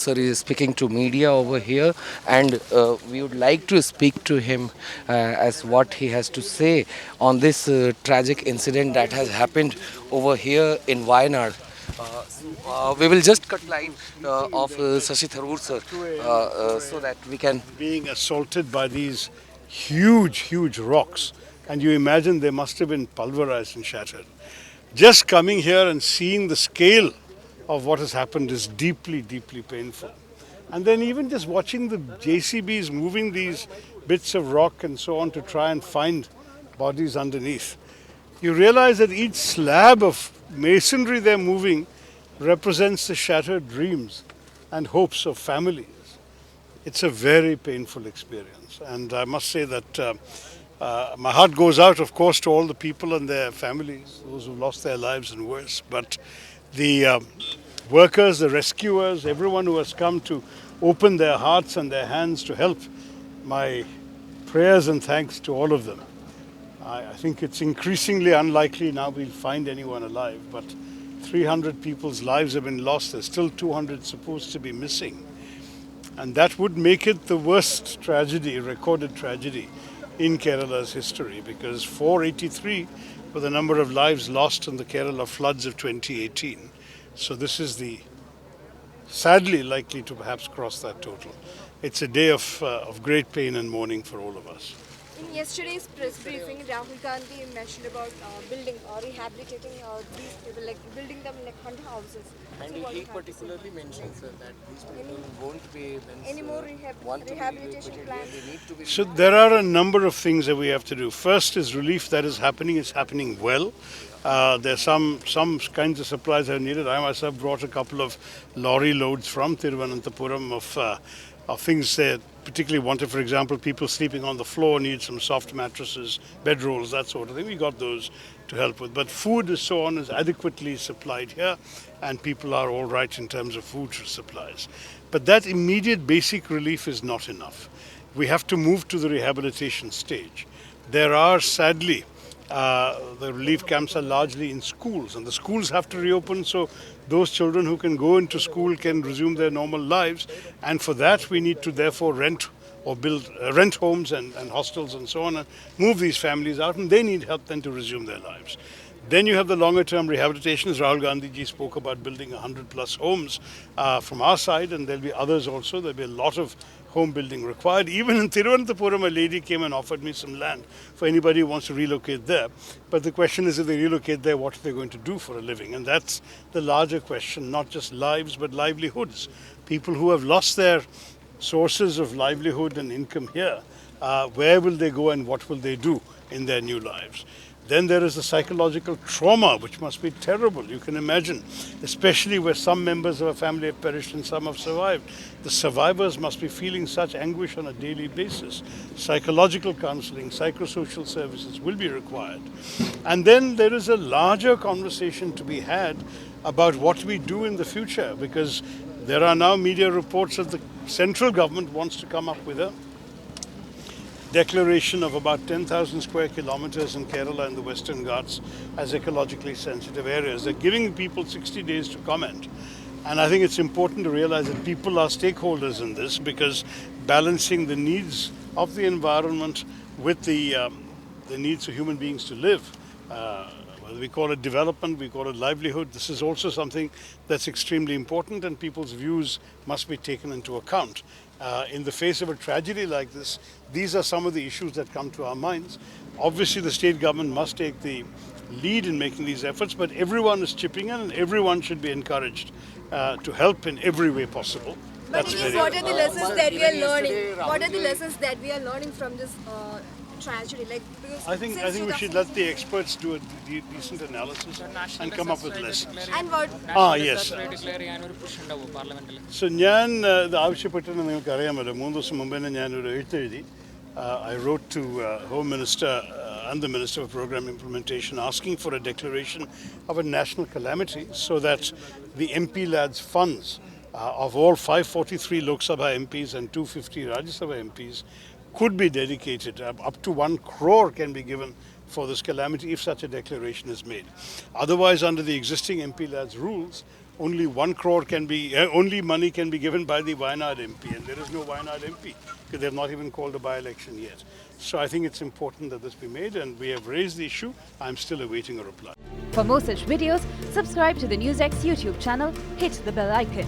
sir is speaking to media over here, and we would like to speak to him as what he has to say on this tragic incident that has happened over here in Wayanad. We will just cut line of Shashi Tharoor sir, 2 a.m. or 4 so a.m. that we can. being assaulted by these huge rocks. And you imagine they must have been pulverized and shattered. Just coming here and seeing the scale of what has happened is deeply painful. And then even just watching the JCBs moving these bits of rock and so on to try and find bodies underneath, you realize that each slab of masonry they're moving represents the shattered dreams and hopes of families. It's a very painful experience. And I must say that my heart goes out, of course, to all the people and their families, those who lost their lives and worse. But the workers, the rescuers, everyone who has come to open their hearts and their hands to help, my prayers and thanks to all of them. I think it's increasingly unlikely now we'll find anyone alive, but 300 people's lives have been lost. There's still 200 supposed to be missing. And that would make it the worst tragedy, recorded tragedy in Kerala's history, because 483 were the number of lives lost in the Kerala floods of 2018. So this is the sadly likely to perhaps cross that total. It's a day of great pain and mourning for all of us. In yesterday's press briefing, Rahul Gandhi mentioned about building or rehabilitating these people, like building them like 100 houses. And So what he you have to say? particularly mentions that these people Any, won't be any more rehabilitation plans? they need to be. So there are a number of things that we have to do. First is relief that is happening. It's happening well. There's some kinds of supplies are needed. I myself brought a couple of lorry loads from Thiruvananthapuram of things that particularly wanted. For example, people sleeping on the floor need some soft mattresses, bedrolls, that sort of thing. We got those to help with. But food and so on is adequately supplied here, and people are all right in terms of food supplies. But that immediate basic relief is not enough. We have to move to the rehabilitation stage. There are sadly the relief camps are largely in schools, and the schools have to reopen so those children who can go into school can resume their normal lives. And for that, we need to therefore rent or build rent homes and hostels and so on, and move these families out, and they need help then to resume their lives. Then you have the longer term rehabilitation, as Rahul Gandhi ji spoke about building 100 plus homes from our side, and there'll be others also. There'll be a lot of home building required. Even in Thiruvananthapuram, a lady came and offered me some land for anybody who wants to relocate there. But the question is, if they relocate there, what are they going to do for a living? And that's the larger question, not just lives, but livelihoods. People who have lost their sources of livelihood and income here, where will they go and what will they do in their new lives? Then there is the psychological trauma, which must be terrible. You can imagine, especially where some members of a family have perished and some have survived. The survivors must be feeling such anguish on a daily basis. Psychological counseling, psychosocial services will be required. And then there is a larger conversation to be had about what we do in the future, because there are now media reports that the central government wants to come up with a declaration of about 10,000 square kilometers in Kerala and the Western Ghats as ecologically sensitive areas. They're giving people 60 days to comment. And I think it's important to realize that people are stakeholders in this, because balancing the needs of the environment with the needs of human beings to live, whether we call it development, we call it livelihood, this is also something that's extremely important, and people's views must be taken into account. In the face of a tragedy like this, these are some of the issues that come to our minds. Obviously, the state government must take the lead in making these efforts, but everyone is chipping in, and everyone should be encouraged to help in every way possible. But what are the lessons that we are learning? What are the lessons that we are learning from this tragedy? Like, because I think we should let the experts do a decent analysis and come up with lessons. And what? Yes. So ഞാൻ ഇത് ആവശ്യപ്പെട്ടിട്ട് നിങ്ങൾക്ക് അറിയാമല്ലോ 3 ദിവസം മുമ്പ് തന്നെ ഞാനൊരു എഴുത്തെഴുതി. I wrote to Home Minister and the Minister of Program Implementation asking for a declaration of a national calamity so that the MP lads funds of all 543 Lok Sabha MPs and 250 Rajya Sabha MPs could be dedicated. Up to 1 crore can be given for this calamity if such a declaration is made. Otherwise, under the existing MP lads rules, only 1 crore can be, only money can be given by the Wayanad MP, and there is no Wayanad MP because they have not even called a by-election yet. So I think it's important that this be made, and we have raised the issue. I'm still awaiting a reply. For more such videos, subscribe to the NewsX YouTube channel, hit the bell icon.